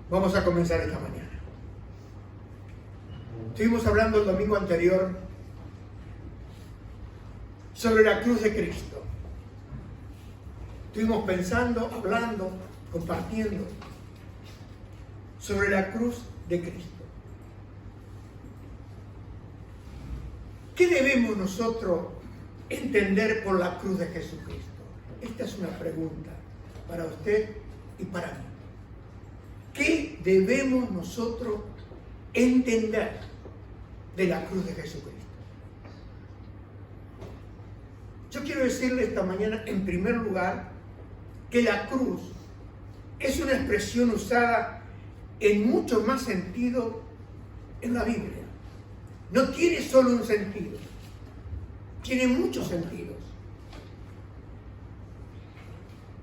Vamos a comenzar esta mañana. Estuvimos hablando el domingo anterior sobre la cruz de Cristo. Estuvimos pensando, hablando, compartiendo sobre la cruz de Cristo. ¿Qué debemos nosotros entender por la cruz de Jesucristo? Esta es una pregunta para usted y para mí. ¿Qué debemos nosotros entender de la cruz de Jesucristo? Yo quiero decirle esta mañana, en primer lugar, que la cruz es una expresión usada en mucho más sentido en la Biblia. No tiene solo un sentido, tiene muchos sentidos.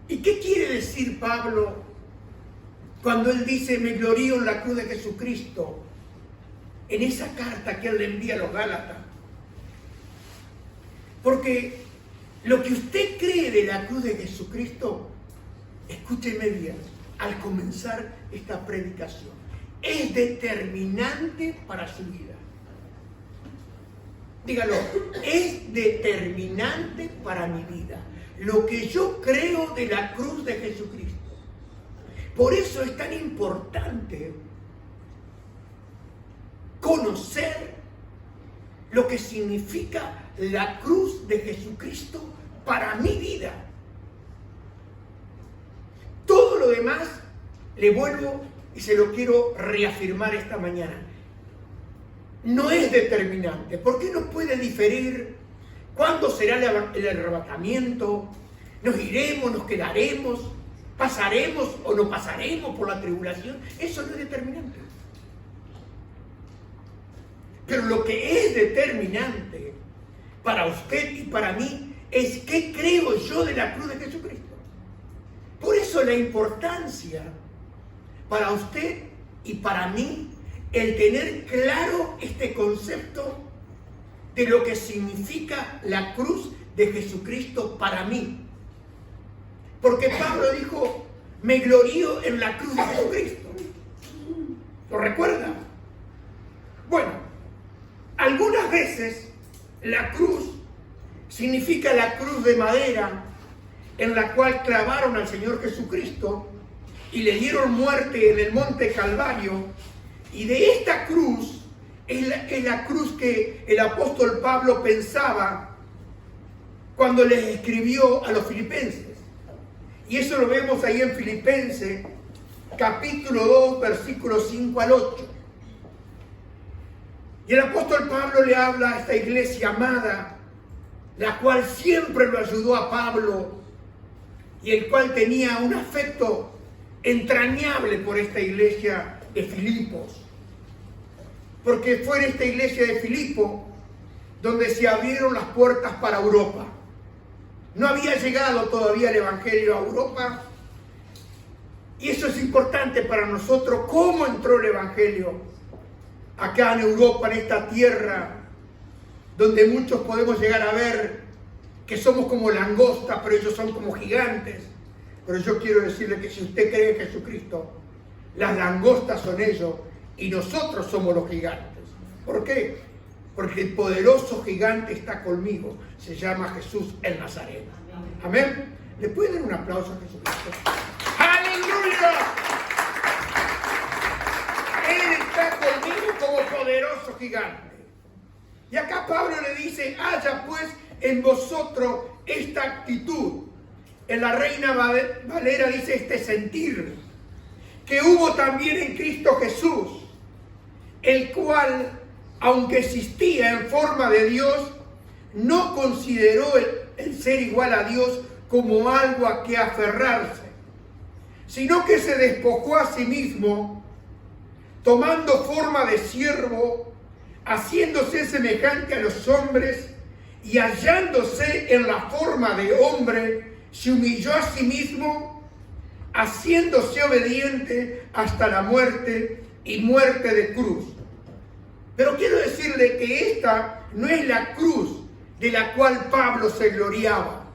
¿Y qué quiere decir Pablo cuando él dice, me glorío en la cruz de Jesucristo, en esa carta que él le envía a los Gálatas? Porque lo que usted cree de la cruz de Jesucristo, escúcheme bien, al comenzar esta predicación, es determinante para su vida. Dígalo, es determinante para mi vida. Lo que yo creo de la cruz de Jesucristo. Por eso es tan importante conocer lo que significa la cruz de Jesucristo para mi vida. Todo lo demás, le vuelvo y se lo quiero reafirmar esta mañana, no es determinante. ¿Por qué no puede diferir? ¿Cuándo será el arrebatamiento? ¿Nos iremos, nos quedaremos? ¿Pasaremos o no pasaremos por la tribulación? Eso no es determinante. Pero lo que es determinante para usted y para mí es qué creo yo de la cruz de Jesucristo. Por eso la importancia para usted y para mí el tener claro este concepto de lo que significa la cruz de Jesucristo para mí. Porque Pablo dijo, me glorío en la cruz de Jesucristo. ¿Lo recuerda? Bueno, algunas veces la cruz significa la cruz de madera en la cual clavaron al Señor Jesucristo y le dieron muerte en el monte Calvario. Y de esta cruz es la cruz que el apóstol Pablo pensaba cuando les escribió a los filipenses. Y eso lo vemos ahí en Filipenses, capítulo 2, versículos 5 al 8. Y el apóstol Pablo le habla a esta iglesia amada, la cual siempre lo ayudó a Pablo y el cual tenía un afecto entrañable por esta iglesia de Filipos. Porque fue en esta iglesia de Filipo donde se abrieron las puertas para Europa. No había llegado todavía el Evangelio a Europa. Y eso es importante para nosotros, cómo entró el Evangelio acá en Europa, en esta tierra, donde muchos podemos llegar a ver que somos como langostas, pero ellos son como gigantes. Pero yo quiero decirle que si usted cree en Jesucristo, las langostas son ellos y nosotros somos los gigantes. ¿Por qué? Porque el poderoso gigante está conmigo. Se llama Jesús el Nazareno. Amén. ¿Le pueden dar un aplauso a Jesucristo? ¡Aleluya! Él está conmigo como poderoso gigante. Y acá Pablo le dice, haya pues en vosotros esta actitud. En la Reina Valera dice este sentir, que hubo también en Cristo Jesús, el cual, aunque existía en forma de Dios, no consideró el ser igual a Dios como algo a que aferrarse, sino que se despojó a sí mismo, tomando forma de siervo, haciéndose semejante a los hombres, y hallándose en la forma de hombre, se humilló a sí mismo, haciéndose obediente hasta la muerte y muerte de cruz. Pero quiero decirle que esta no es la cruz de la cual Pablo se gloriaba.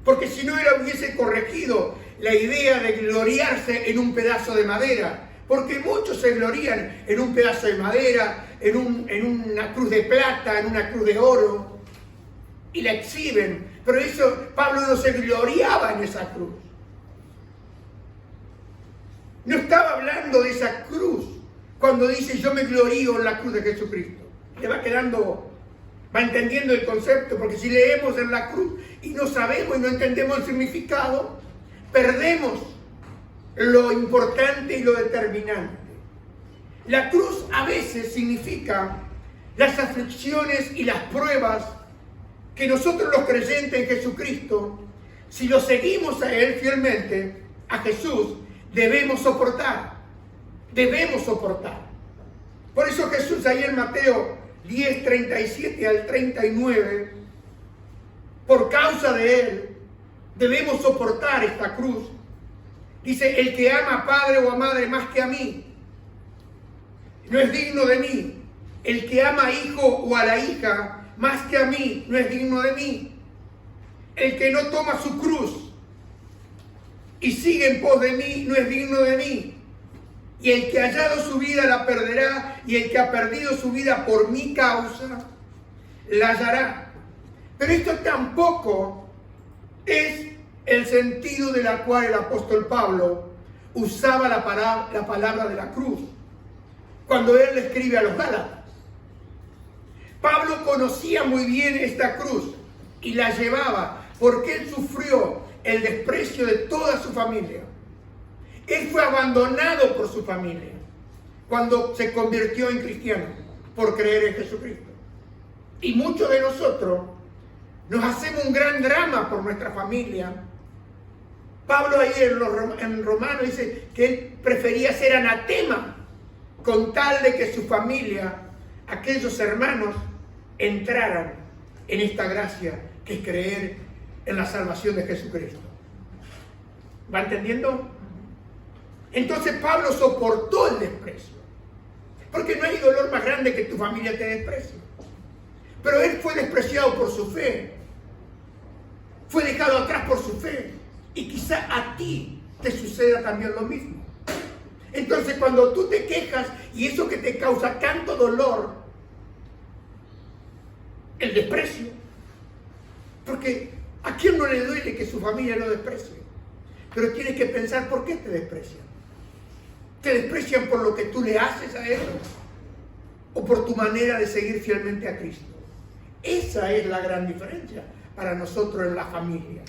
Porque si no, él hubiese corregido la idea de gloriarse en un pedazo de madera, porque muchos se glorían en un pedazo de madera, en una cruz de plata, en una cruz de oro, y la exhiben. Pero eso, Pablo no se gloriaba en esa cruz. No estaba hablando de esa cruz cuando dice yo me glorío en la cruz de Jesucristo. Le va quedando, va entendiendo el concepto, porque si leemos en la cruz y no sabemos y no entendemos el significado, perdemos lo importante y lo determinante. La cruz a veces significa las aflicciones y las pruebas que nosotros los creyentes en Jesucristo, si lo seguimos a Él fielmente, a Jesús, debemos soportar. Debemos soportar. Por eso Jesús ahí en Mateo 10, 37 al 39, por causa de Él, debemos soportar esta cruz. Dice, el que ama a padre o a madre más que a mí, no es digno de mí. El que ama a hijo o a la hija más que a mí, no es digno de mí. El que no toma su cruz y sigue en pos de mí, no es digno de mí. Y el que ha hallado su vida la perderá, y el que ha perdido su vida por mi causa, la hallará. Pero esto tampoco es el sentido de la cual el apóstol Pablo usaba la palabra de la cruz cuando él le escribe a los Gálatas. Pablo conocía muy bien esta cruz y la llevaba porque él sufrió el desprecio de toda su familia. Él fue abandonado por su familia cuando se convirtió en cristiano por creer en Jesucristo. Y muchos de nosotros nos hacemos un gran drama por nuestra familia. Pablo ahí en Romanos dice que él prefería ser anatema con tal de que su familia, aquellos hermanos, entraran en esta gracia que es creer en la salvación de Jesucristo. ¿Va entendiendo? Entonces Pablo soportó el desprecio, porque no hay dolor más grande que tu familia te desprecie. Pero él fue despreciado por su fe, fue dejado atrás por su fe, y quizá a ti te suceda también lo mismo. Entonces cuando tú te quejas y eso que te causa tanto dolor, el desprecio, porque ¿a quién no le duele que su familia lo desprecie? Pero tienes que pensar por qué te desprecian. ¿Te desprecian por lo que tú le haces a ellos? ¿O por tu manera de seguir fielmente a Cristo? Esa es la gran diferencia para nosotros en la familia.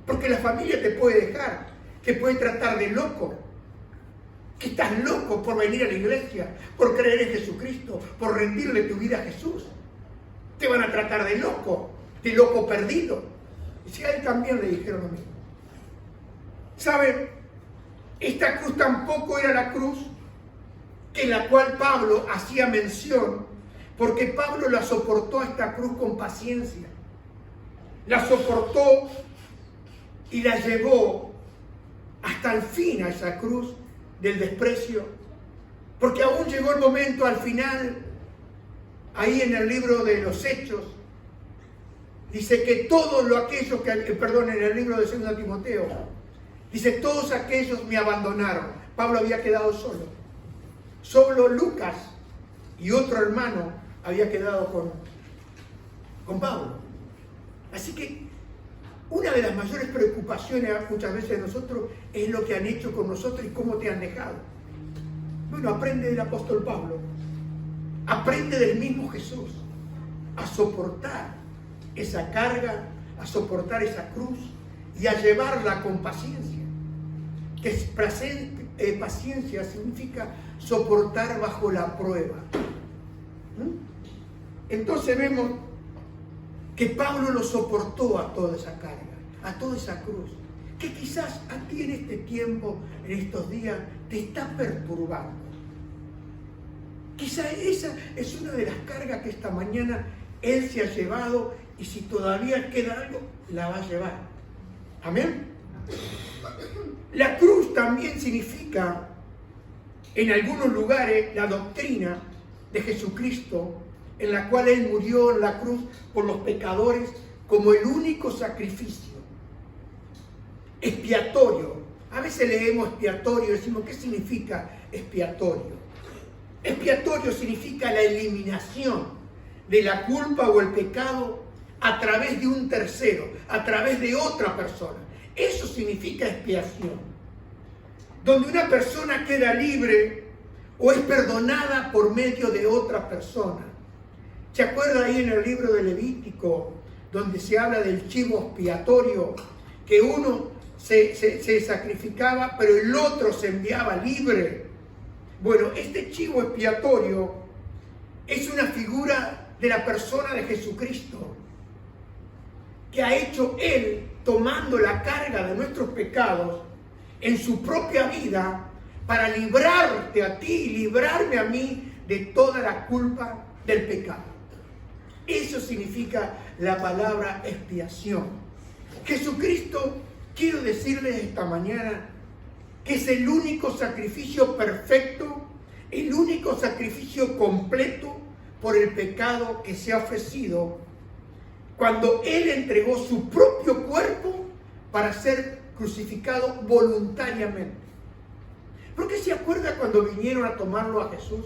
Porque la familia te puede dejar, te puede tratar de loco, que estás loco por venir a la iglesia, por creer en Jesucristo, por rendirle tu vida a Jesús. Te van a tratar de loco perdido. Y si a él también le dijeron lo mismo. ¿Saben? Esta cruz tampoco era la cruz en la cual Pablo hacía mención, porque Pablo la soportó a esta cruz con paciencia. La soportó y la llevó hasta el fin a esa cruz del desprecio, porque aún llegó el momento al final, ahí en el libro de los Hechos, dice que todos aquellos que, en el libro de 2 Timoteo, dice, todos aquellos me abandonaron. Pablo había quedado solo. Solo Lucas y otro hermano había quedado con Pablo. Así que una de las mayores preocupaciones muchas veces de nosotros es lo que han hecho con nosotros y cómo te han dejado. Bueno, aprende del apóstol Pablo. Aprende del mismo Jesús a soportar esa carga, a soportar esa cruz y a llevarla con paciencia. Que paciencia significa soportar bajo la prueba. Entonces vemos que Pablo lo soportó a toda esa carga, a toda esa cruz, que quizás a ti en este tiempo, en estos días, te está perturbando. Quizás esa es una de las cargas que esta mañana él se ha llevado, y si todavía queda algo, la va a llevar. Amén. La cruz también significa, en algunos lugares, la doctrina de Jesucristo, en la cual Él murió en la cruz por los pecadores como el único sacrificio. expiatorio. A veces leemos expiatorio y decimos, ¿qué significa expiatorio? Expiatorio significa la eliminación de la culpa o el pecado a través de un tercero, a través de otra persona. Eso significa expiación. Donde una persona queda libre o es perdonada por medio de otra persona. ¿Se acuerda ahí en el libro de Levítico, donde se habla del chivo expiatorio, que uno se sacrificaba, pero el otro se enviaba libre? Bueno, este chivo expiatorio es una figura de la persona de Jesucristo, que ha hecho Él tomando la carga de nuestros pecados en su propia vida para librarte a ti y librarme a mí de toda la culpa del pecado. Eso significa la palabra expiación. Jesucristo, quiero decirles esta mañana, que es el único sacrificio perfecto, el único sacrificio completo por el pecado que se ha ofrecido cuando Él entregó su propio cuerpo para ser crucificado voluntariamente. ¿Por qué se acuerda cuando vinieron a tomarlo a Jesús?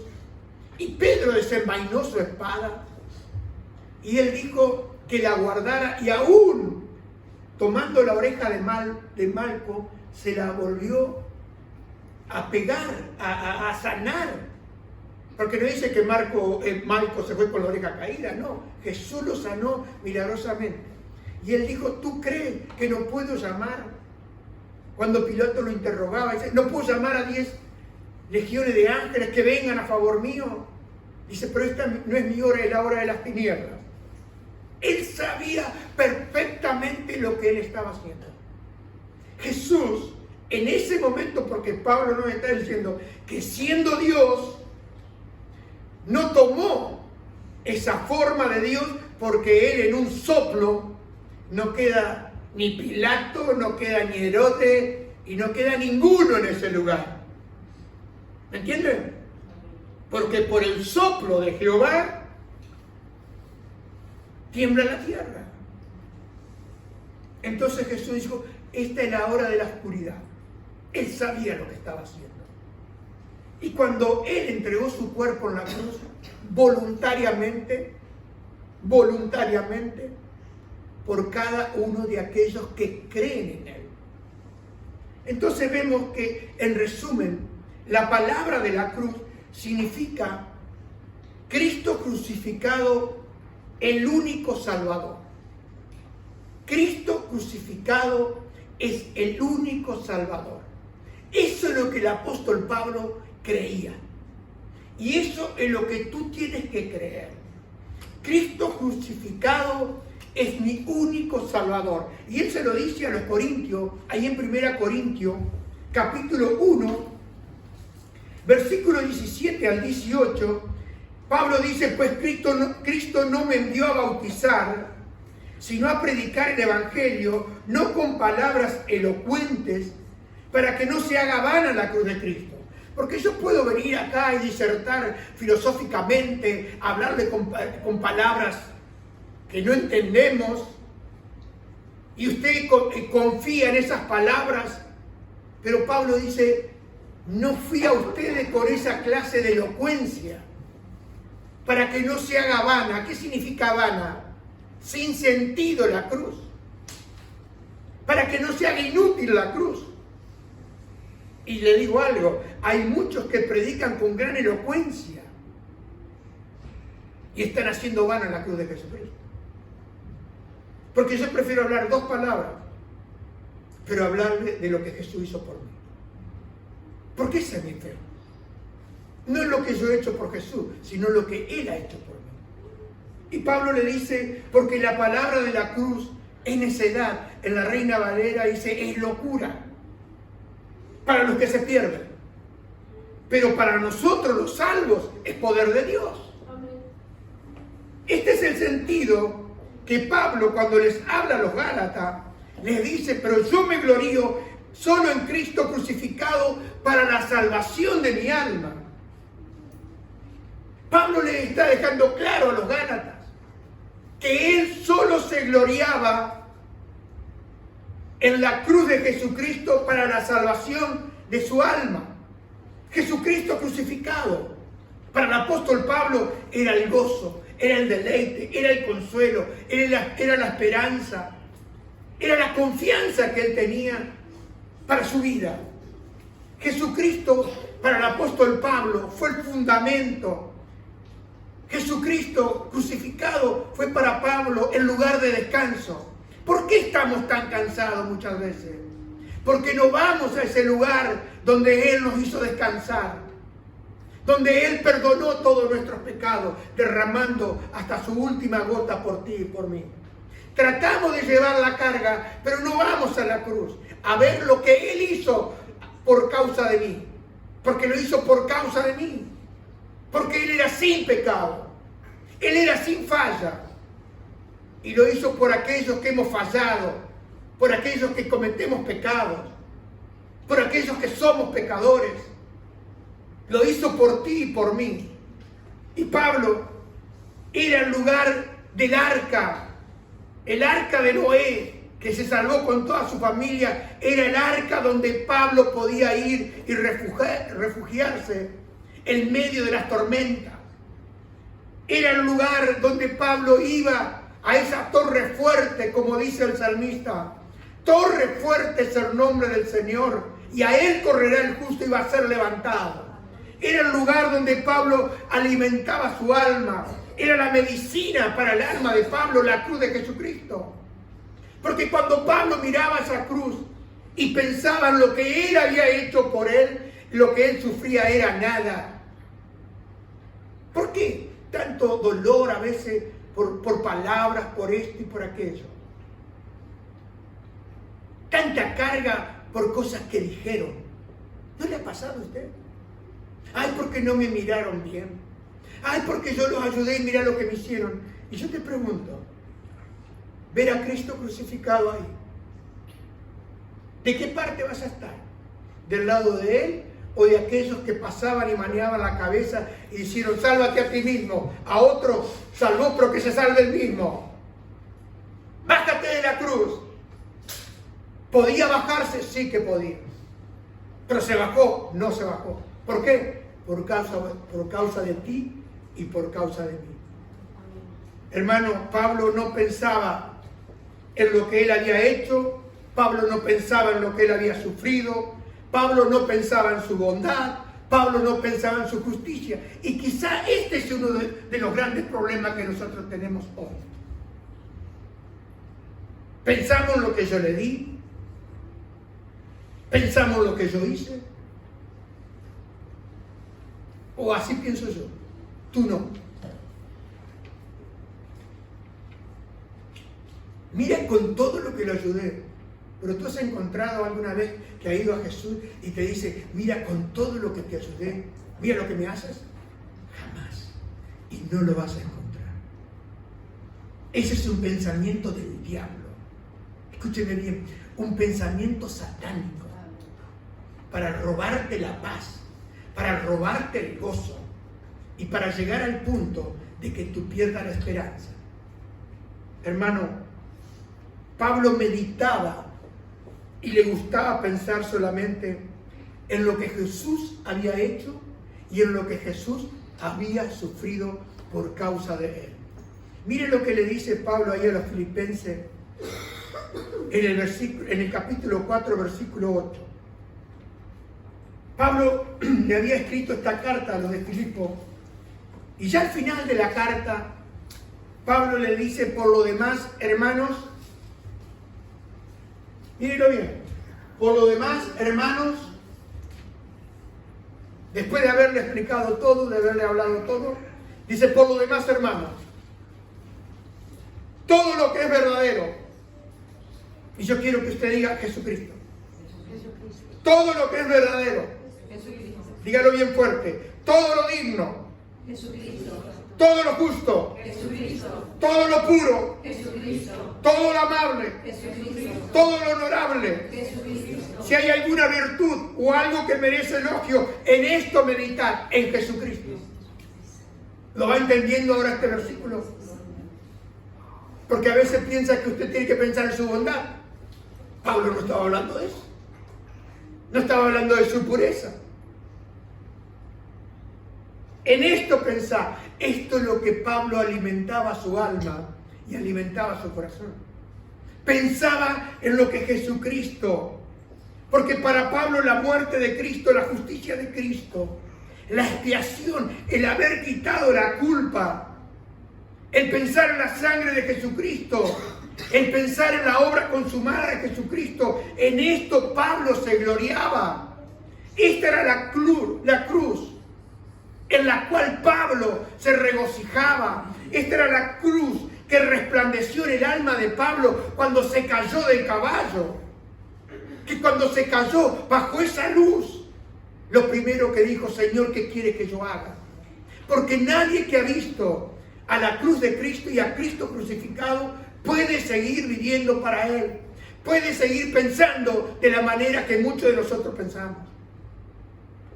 Y Pedro desenvainó su espada y él dijo que la guardara, y aún tomando la oreja de Malco, se la volvió a pegar, a sanar. Porque no dice que Malco se fue con la oreja caída, no. Jesús lo sanó milagrosamente. Y él dijo, ¿tú crees que no puedo llamar? Cuando Pilato lo interrogaba, dice, ¿no puedo llamar a 10 legiones de ángeles que vengan a favor mío? Dice, pero esta no es mi hora, es la hora de las tinieblas. Él sabía perfectamente lo que él estaba haciendo. Jesús, en ese momento, porque Pablo nos está diciendo que siendo Dios, no tomó esa forma de Dios, porque él en un soplo no queda ni Pilato, no queda ni Herodes, y no queda ninguno en ese lugar. ¿Me entienden? Porque por el soplo de Jehová tiembla la tierra. Entonces Jesús dijo, esta es la hora de la oscuridad. Él sabía lo que estaba haciendo. Y cuando Él entregó su cuerpo en la cruz, voluntariamente, por cada uno de aquellos que creen en Él. Entonces vemos que, en resumen, la palabra de la cruz significa Cristo crucificado, el único Salvador. Cristo crucificado es el único Salvador. Eso es lo que el apóstol Pablo creía. Y eso es lo que tú tienes que creer. Cristo crucificado es mi único Salvador. Y él se lo dice a los corintios, ahí en 1 Corintios, capítulo 1, versículo 17 al 18, Pablo dice, pues Cristo no me envió a bautizar, sino a predicar el Evangelio, no con palabras elocuentes, para que no se haga vana la cruz de Cristo. Porque yo puedo venir acá y disertar filosóficamente, hablarle con palabras que no entendemos, y usted confía en esas palabras, pero Pablo dice, no fui a ustedes con esa clase de elocuencia, para que no se haga vana. ¿Qué significa vana? Sin sentido la cruz. Para que no se haga inútil la cruz. Y le digo algo, hay muchos que predican con gran elocuencia y están haciendo vana la cruz de Jesucristo. Porque yo prefiero hablar 2 palabras, pero hablarle de lo que Jesús hizo por mí. Porque esa es mi fe. No es lo que yo he hecho por Jesús, sino lo que Él ha hecho por mí. Y Pablo le dice, porque la palabra de la cruz es necedad. En la Reina Valera dice, es locura para los que se pierden. Pero para nosotros los salvos es poder de Dios. Este es el sentido que Pablo, cuando les habla a los Gálatas, les dice, pero yo me glorío solo en Cristo crucificado para la salvación de mi alma. Pablo le está dejando claro a los Gálatas que él solo se gloriaba en la cruz de Jesucristo para la salvación de su alma. Jesucristo crucificado. Para el apóstol Pablo era el gozo, era el deleite, era el consuelo, era la esperanza, era la confianza que él tenía para su vida. Jesucristo para el apóstol Pablo fue el fundamento. Jesucristo crucificado fue para Pablo el lugar de descanso. ¿Por qué estamos tan cansados muchas veces? Porque no vamos a ese lugar donde Él nos hizo descansar, donde Él perdonó todos nuestros pecados, derramando hasta su última gota por ti y por mí. Tratamos de llevar la carga, pero no vamos a la cruz a ver lo que Él hizo por causa de mí, porque lo hizo por causa de mí, porque Él era sin pecado, Él era sin falla, y lo hizo por aquellos que hemos fallado, por aquellos que cometemos pecados, por aquellos que somos pecadores. Lo hizo por ti y por mí. Y Pablo era el lugar del arca, el arca de Noé, que se salvó con toda su familia. Era el arca donde Pablo podía ir y refugiarse en medio de las tormentas. Era el lugar donde Pablo iba a esa torre fuerte, como dice el salmista. Torre fuerte es el nombre del Señor, y a Él correrá el justo y va a ser levantado. Era el lugar donde Pablo alimentaba su alma. Era la medicina para el alma de Pablo, la cruz de Jesucristo. Porque cuando Pablo miraba esa cruz y pensaba en lo que Él había hecho por él, lo que él sufría era nada. ¿Por qué tanto dolor a veces por palabras, por esto y por aquello? Tanta carga por cosas que dijeron. ¿No le ha pasado a usted? Ay, porque no me miraron bien. Ay, porque yo los ayudé y mira lo que me hicieron. Y yo te pregunto, ver a Cristo crucificado ahí, ¿de qué parte vas a estar? ¿Del lado de Él o de aquellos que pasaban y maneaban la cabeza y dijeron, sálvate a ti mismo? A otro salvó, pero que se salve el mismo. Bájate de la cruz. ¿Podía bajarse? Sí que podía. Pero se bajó, no se bajó. ¿Por qué? Por causa de ti y por causa de mí. Hermano, Pablo no pensaba en lo que él había hecho. Pablo no pensaba en lo que él había sufrido. Pablo no pensaba en su bondad. Pablo no pensaba en su justicia. Y quizá este es uno de los grandes problemas que nosotros tenemos hoy. Pensamos en lo que yo le di. Pensamos en lo que yo hice. O así pienso yo. Tú no. Mira con todo lo que lo ayudé. Pero tú has encontrado alguna vez que ha ido a Jesús y te dice, mira con todo lo que te ayudé, mira lo que me haces. Jamás. Y no lo vas a encontrar. Ese es un pensamiento del diablo. Escúcheme bien, un pensamiento satánico para robarte la paz, para robarte el gozo y para llegar al punto de que tú pierdas la esperanza. Hermano, Pablo meditaba y le gustaba pensar solamente en lo que Jesús había hecho y en lo que Jesús había sufrido por causa de él. Mire lo que le dice Pablo ahí a los filipenses en el capítulo 4, versículo 8. Pablo le había escrito esta carta a los de Filipo y ya al final de la carta Pablo le dice, por lo demás, hermanos, mírenlo bien, por lo demás, hermanos, después de haberle explicado todo, de haberle hablado todo, dice, por lo demás, hermanos, todo lo que es verdadero, y yo quiero que usted diga Jesucristo, todo lo que es verdadero, dígalo bien fuerte, todo lo digno, Jesucristo. Todo lo justo, Jesucristo. Todo lo puro, Jesucristo. Todo lo amable, Jesucristo. Todo lo honorable, Jesucristo. Si hay alguna virtud o algo que merece elogio, en esto meditar, en Jesucristo. ¿Lo va entendiendo ahora este versículo? Porque a veces piensa que usted tiene que pensar en su bondad. Pablo no estaba hablando de eso. No estaba hablando de su pureza. En esto pensá, esto es lo que Pablo alimentaba su alma y alimentaba su corazón. Pensaba en lo que Jesucristo, porque para Pablo la muerte de Cristo, la justicia de Cristo, la expiación, el haber quitado la culpa, el pensar en la sangre de Jesucristo, el pensar en la obra consumada de Jesucristo, en esto Pablo se gloriaba. Esta era la cruz en la cual Pablo se regocijaba. Esta era la cruz que resplandeció en el alma de Pablo cuando se cayó del caballo. Que cuando se cayó bajo esa luz, lo primero que dijo: Señor, ¿qué quieres que yo haga? Porque nadie que ha visto a la cruz de Cristo y a Cristo crucificado puede seguir viviendo para Él. Puede seguir pensando de la manera que muchos de nosotros pensamos.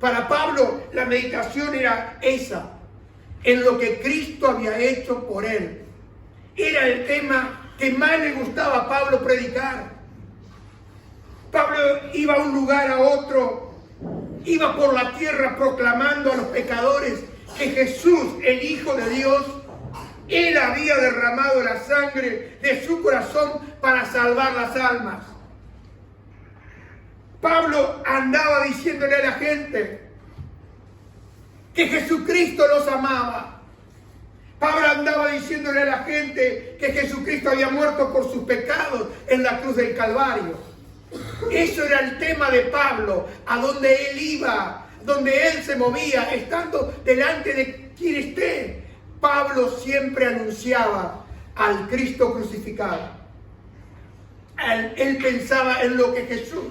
Para Pablo la meditación era esa, en lo que Cristo había hecho por él. Era el tema que más le gustaba a Pablo predicar. Pablo iba a un lugar a otro, iba por la tierra proclamando a los pecadores que Jesús, el Hijo de Dios, Él había derramado la sangre de su corazón para salvar las almas. Pablo andaba diciéndole a la gente que Jesucristo los amaba. Pablo andaba diciéndole a la gente que Jesucristo había muerto por sus pecados en la cruz del Calvario. Eso era el tema de Pablo, a donde él iba, donde él se movía, estando delante de quien esté. Pablo siempre anunciaba al Cristo crucificado. Él pensaba en lo que Jesús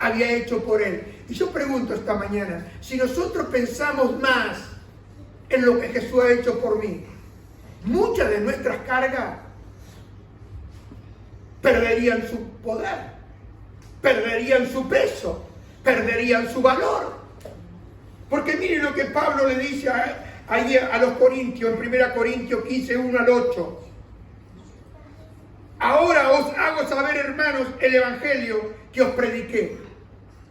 había hecho por él. Y yo pregunto esta mañana, si nosotros pensamos más en lo que Jesús ha hecho por mí, muchas de nuestras cargas perderían su poder, perderían su peso, perderían su valor. Porque miren lo que Pablo le dice ahí a los Corintios, en 1 Corintios 15, 1 al 8. Ahora os hago saber, hermanos, el evangelio que os prediqué.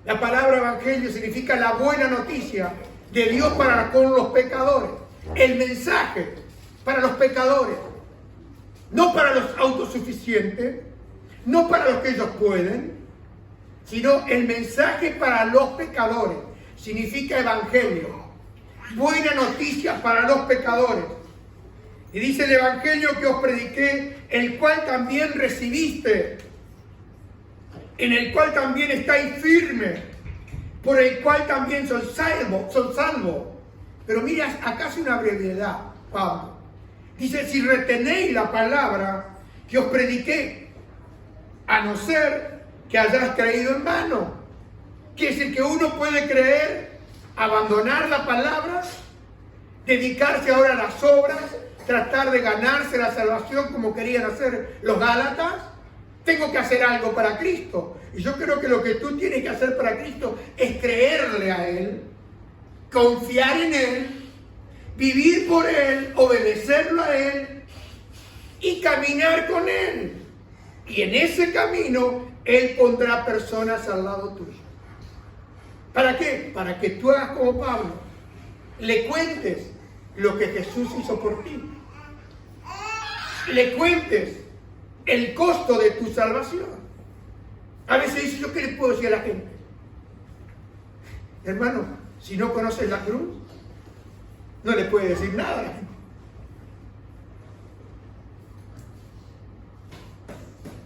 La palabra evangelio significa la buena noticia de Dios para con los pecadores. El mensaje para los pecadores. No para los autosuficientes, no para los que ellos pueden, sino el mensaje para los pecadores. Significa evangelio. Buena noticia para los pecadores. Y dice el evangelio que os prediqué, el cual también recibiste, en el cual también estáis firmes, por el cual también son salvos. Pero mira, acá hace una brevedad, Pablo. Dice, si retenéis la palabra que os prediqué, a no ser que hayáis creído en vano. Quiere decir que uno puede creer, abandonar la palabra, dedicarse ahora a las obras, tratar de ganarse la salvación como querían hacer los Gálatas. Tengo que hacer algo para Cristo. Y yo creo que lo que tú tienes que hacer para Cristo es creerle a Él, confiar en Él, vivir por Él, obedecerlo a Él y caminar con Él. Y en ese camino Él pondrá personas al lado tuyo. ¿Para qué? Para que tú hagas como Pablo. Le cuentes lo que Jesús hizo por ti. Le cuentes el costo de tu salvación. A veces dices, ¿yo qué le puedo decir a la gente? Hermano, si no conoces la cruz, no le puedes decir nada a la gente.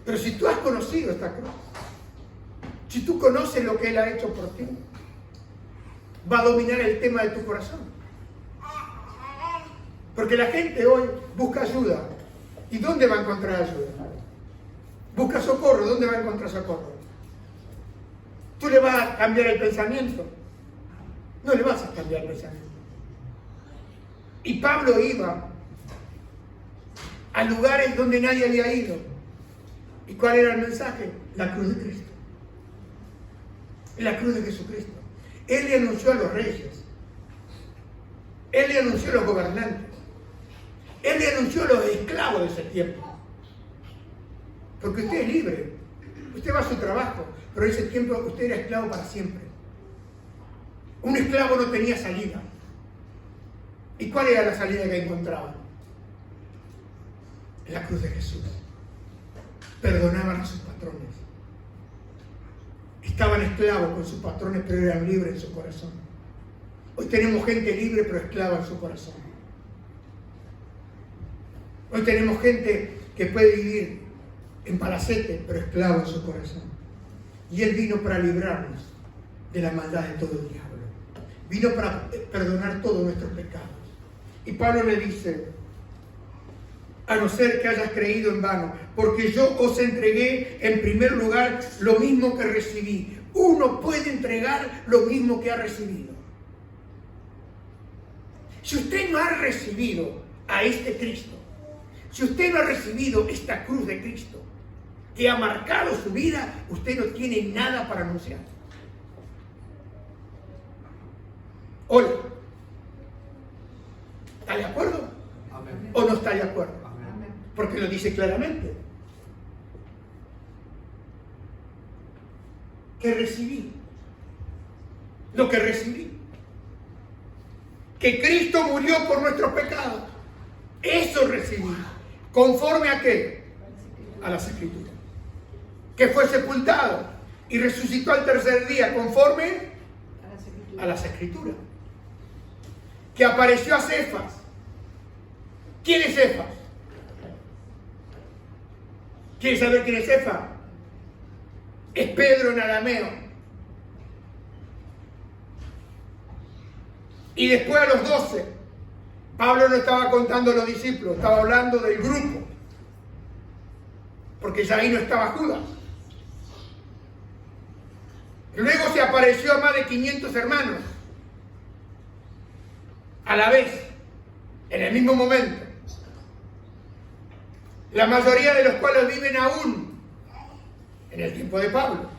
Pero si tú has conocido esta cruz, si tú conoces lo que Él ha hecho por ti, va a dominar el tema de tu corazón. Porque la gente hoy busca ayuda. ¿Y dónde va a encontrar ayuda? Busca socorro. ¿Dónde va a encontrar socorro? ¿Tú le vas a cambiar el pensamiento? No le vas a cambiar el pensamiento. Y Pablo iba a lugares donde nadie había ido. ¿Y cuál era el mensaje? La cruz de Cristo. La cruz de Jesucristo. Él le anunció a los reyes. Él le anunció a los gobernantes. Él le anunció a los esclavos de ese tiempo. Porque usted es libre. Usted va a su trabajo, pero en ese tiempo usted era esclavo para siempre. Un esclavo no tenía salida. ¿Y cuál era la salida que encontraban? En la cruz de Jesús. Perdonaban a sus patrones. Estaban esclavos con sus patrones, pero eran libres en su corazón. Hoy tenemos gente libre, pero esclava en su corazón. Hoy tenemos gente que puede vivir en palacete, pero esclavo en su corazón. Y Él vino para librarnos de la maldad de todo el diablo. Vino para perdonar todos nuestros pecados. Y Pablo le dice, a no ser que hayas creído en vano, porque yo os entregué en primer lugar lo mismo que recibí. Uno puede entregar lo mismo que ha recibido. Si usted no ha recibido a este Cristo, si usted no ha recibido esta cruz de Cristo, que ha marcado su vida, usted no tiene nada para anunciar. Hola, ¿está de acuerdo? Amén. ¿O no está de acuerdo? Amén. Porque lo dice claramente. Que recibí. Lo que recibí. Que Cristo murió por nuestros pecados. Eso recibí. ¿Conforme a qué? A las Escrituras. Que fue sepultado y resucitó al tercer día, conforme a las Escrituras. Que apareció a Cefas. ¿Quién es Cefas? ¿Quiere saber quién es Cefas? Es Pedro en arameo. Y después a los 12, Pablo no estaba contando a los discípulos, estaba hablando del grupo. Porque ya ahí no estaba Judas. Luego se apareció a más de 500 hermanos. A la vez, en el mismo momento. La mayoría de los cuales viven aún en el tiempo de Pablo.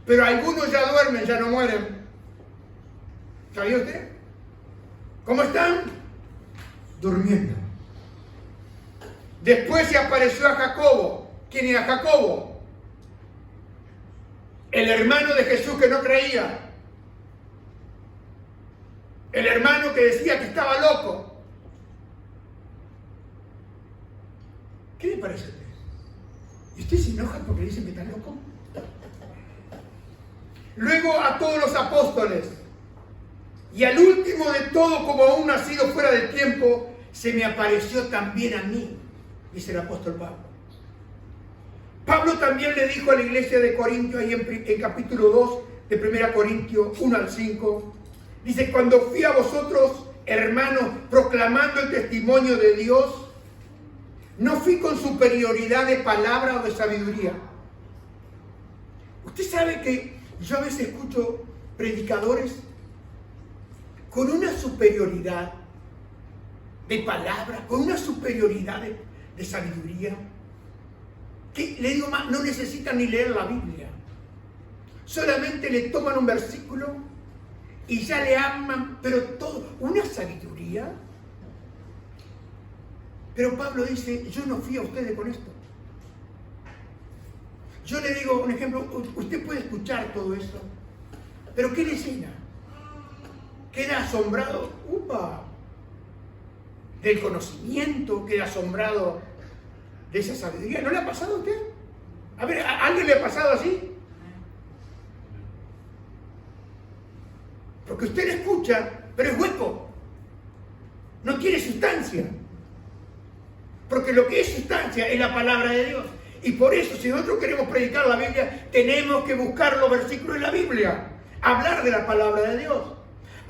Pero algunos ya duermen, ya no mueren. ¿Sabía usted? ¿Cómo están? Durmiendo. Después se apareció a Jacobo. ¿Quién era Jacobo? El hermano de Jesús que no creía. El hermano que decía que estaba loco. ¿Qué le parece a usted? ¿Y usted se enoja porque le dicen que está loco? Luego a todos los apóstoles. Y al último de todo, como aún nacido fuera del tiempo, se me apareció también a mí, dice el apóstol Pablo. Pablo también le dijo a la iglesia de Corintios, ahí en capítulo 2 de 1 Corintios 1 al 5, dice, cuando fui a vosotros, hermanos, proclamando el testimonio de Dios, no fui con superioridad de palabra o de sabiduría. Usted sabe que yo a veces escucho predicadores con una superioridad de palabra, con una superioridad de sabiduría, que le digo más, no necesitan ni leer la Biblia. Solamente le toman un versículo y ya le aman, pero todo, una sabiduría. Pero Pablo dice, yo no fui a ustedes con esto. Yo le digo, un ejemplo, usted puede escuchar todo eso, pero ¿qué le llena? Queda asombrado, del conocimiento, queda asombrado de esa sabiduría. ¿No le ha pasado a usted? A ver, ¿a alguien le ha pasado así? Porque usted le escucha, pero es hueco. No tiene sustancia. Porque lo que es sustancia es la palabra de Dios. Y por eso, si nosotros queremos predicar la Biblia, tenemos que buscar los versículos de la Biblia. Hablar de la palabra de Dios.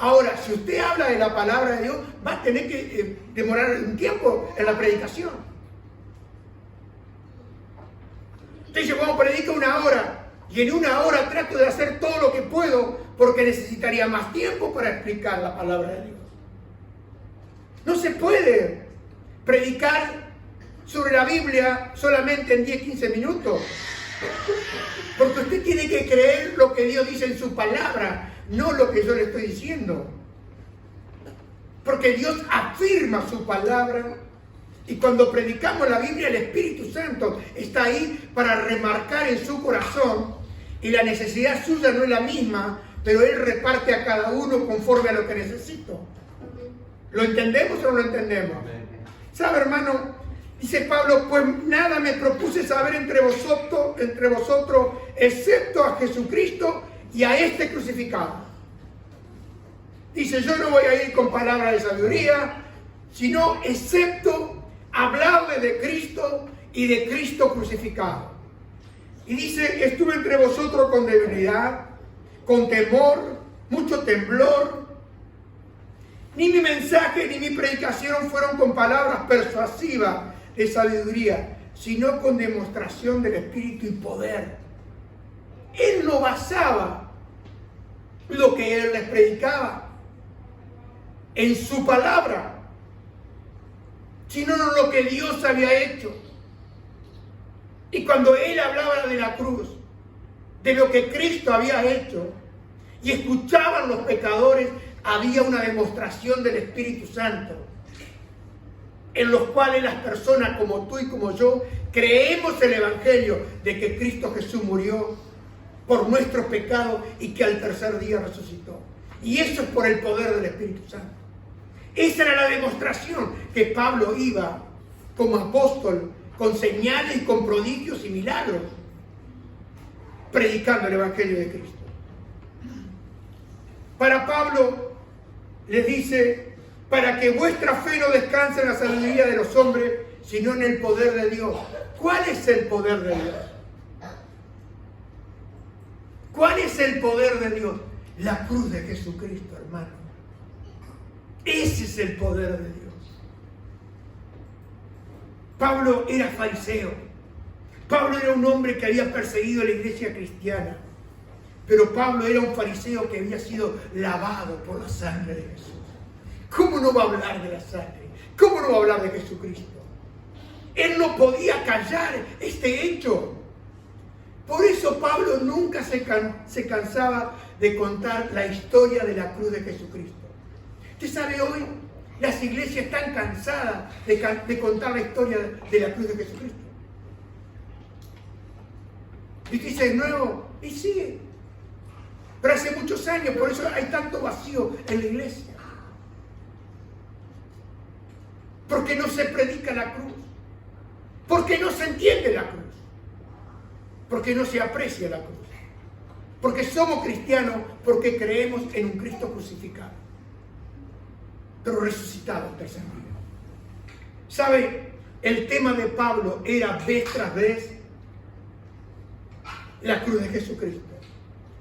Ahora, si usted habla de la palabra de Dios, va a tener que demorar un tiempo en la predicación. Usted dice, bueno, predica 1 hora. Y en 1 hora trato de hacer todo lo que puedo, porque necesitaría más tiempo para explicar la palabra de Dios. No se puede predicar sobre la Biblia solamente en 10-15 minutos. Porque usted tiene que creer lo que Dios dice en su palabra, no lo que yo le estoy diciendo. Porque Dios afirma su palabra Y cuando predicamos la Biblia, el Espíritu Santo está ahí para remarcar en su corazón, y la necesidad suya no es la misma, pero Él reparte a cada uno conforme a lo que necesito. ¿Lo entendemos o no lo entendemos? ¿Sabe, hermano? Dice Pablo, pues nada me propuse saber entre vosotros, excepto a Jesucristo y a este crucificado. Dice, yo no voy a ir con palabras de sabiduría, sino excepto hablarle de Cristo y de Cristo crucificado. Y dice, estuve entre vosotros con debilidad, con temor, mucho temblor. Ni mi mensaje ni mi predicación fueron con palabras persuasivas de sabiduría, sino con demostración del Espíritu y poder. Él no basaba lo que Él les predicaba en su palabra, sino en lo que Dios había hecho. Y cuando Él hablaba de la cruz, de lo que Cristo había hecho, y escuchaban los pecadores, había una demostración del Espíritu Santo, en los cuales las personas como tú y como yo creemos el Evangelio de que Cristo Jesús murió por nuestros pecados y que al tercer día resucitó. Y eso es por el poder del Espíritu Santo. Esa era la demostración que Pablo iba como apóstol, con señales y con prodigios y milagros, predicando el Evangelio de Cristo. Para Pablo les dice, para que vuestra fe no descanse en la sabiduría de los hombres, sino en el poder de Dios. ¿Cuál es el poder de Dios? ¿Cuál es el poder de Dios? La cruz de Jesucristo, hermano. Ese es el poder de Dios. Pablo era fariseo. Pablo era un hombre que había perseguido a la iglesia cristiana. Pero Pablo era un fariseo que había sido lavado por la sangre de Jesús. ¿Cómo no va a hablar de la sangre? ¿Cómo no va a hablar de Jesucristo? Él no podía callar este hecho. Por eso Pablo nunca se cansaba de contar la historia de la cruz de Jesucristo. Usted sabe, hoy las iglesias están cansadas de contar la historia de la cruz de Jesucristo. Y dice, nuevo, y sigue. Pero hace muchos años, por eso hay tanto vacío en la iglesia. Porque no se predica la cruz. Porque no se entiende la cruz. Porque no se aprecia la cruz. Porque somos cristianos porque creemos en un Cristo crucificado, pero resucitado al tercer día. ¿Sabe? El tema de Pablo era vez tras vez la cruz de Jesucristo.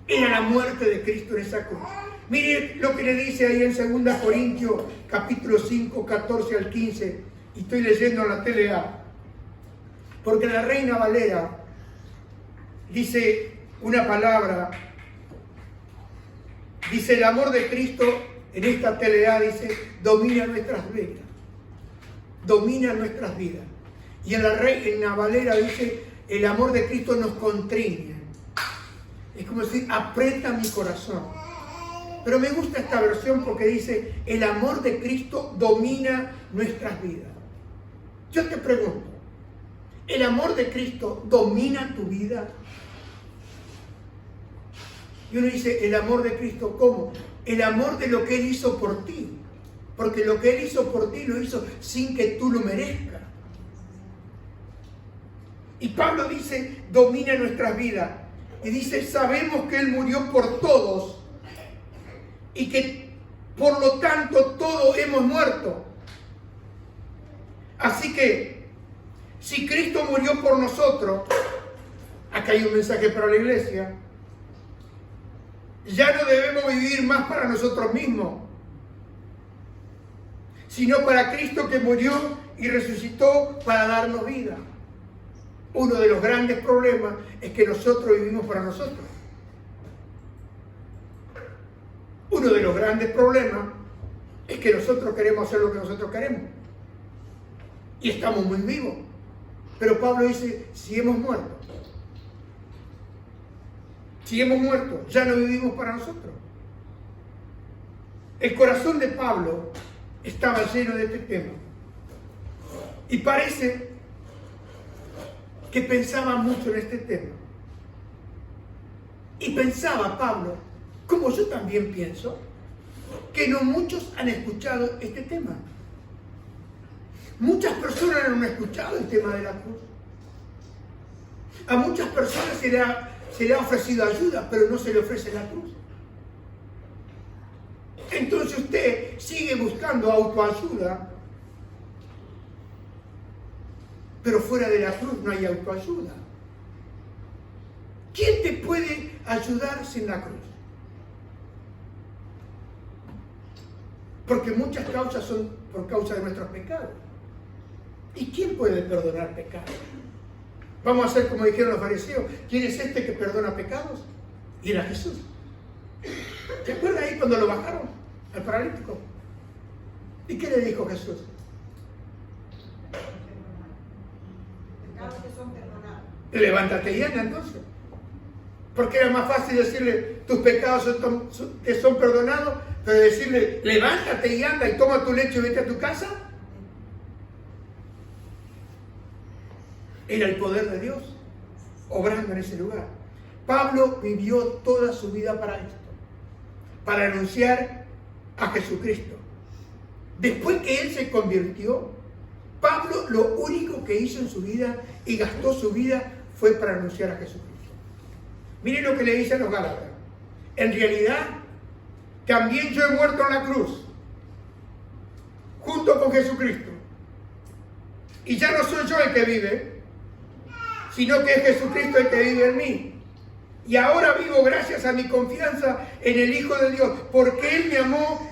Era la muerte de Cristo en esa cruz. Mire lo que le dice ahí en 2 Corintios capítulo 5, 14 al 15. Y estoy leyendo en la TLA. Porque la Reina Valera dice una palabra. Dice, el amor de Cristo, en esta TLA dice, domina nuestras vidas. Domina nuestras vidas. Y en la Reina Valera dice, el amor de Cristo nos constriñe. Es como decir, aprieta mi corazón. Pero me gusta esta versión porque dice, el amor de Cristo domina nuestras vidas. Yo te pregunto, ¿el amor de Cristo domina tu vida? Y uno dice, ¿el amor de Cristo cómo? El amor de lo que Él hizo por ti. Porque lo que Él hizo por ti lo hizo sin que tú lo merezcas. Y Pablo dice, domina nuestras vidas. Y dice, sabemos que Él murió por todos y que por lo tanto todos hemos muerto. Así que, si Cristo murió por nosotros, acá hay un mensaje para la iglesia, ya no debemos vivir más para nosotros mismos, sino para Cristo que murió y resucitó para darnos vida. Uno de los grandes problemas es que nosotros vivimos para nosotros. Uno de los grandes problemas es que nosotros queremos hacer lo que nosotros queremos. Y estamos muy vivos. Pero Pablo dice, si hemos muerto, ya no vivimos para nosotros. El corazón de Pablo estaba lleno de este tema. Y parece que pensaba mucho en este tema. Y pensaba Pablo, como yo también pienso, que no muchos han escuchado este tema. Muchas personas no han escuchado el tema de la cruz. A muchas personas se le ha ofrecido ayuda, pero no se le ofrece la cruz. Entonces usted sigue buscando autoayuda, pero fuera de la cruz no hay autoayuda. ¿Quién te puede ayudar sin la cruz? Porque muchas causas son por causa de nuestros pecados. ¿Y quién puede perdonar pecados? Vamos a hacer como dijeron los fariseos. ¿Quién es este que perdona pecados? Y era Jesús. ¿Se acuerdan ahí cuando lo bajaron al paralítico? ¿Y qué le dijo Jesús? Pecados que son perdonados. Levántate y anda entonces. Porque era más fácil decirle tus pecados te son perdonados, pero decirle levántate y anda y toma tu lecho y vete a tu casa. Era el poder de Dios obrando en ese lugar. Pablo vivió toda su vida para esto, para anunciar a Jesucristo. Después que él se convirtió, Pablo lo único que hizo en su vida y gastó su vida fue para anunciar a Jesucristo. Miren lo que le dice a los Gálatas. En realidad, también yo he muerto en la cruz, junto con Jesucristo. Y ya no soy yo el que vive, sino que es Jesucristo el que vive en mí. Y ahora vivo gracias a mi confianza en el Hijo de Dios, porque Él me amó,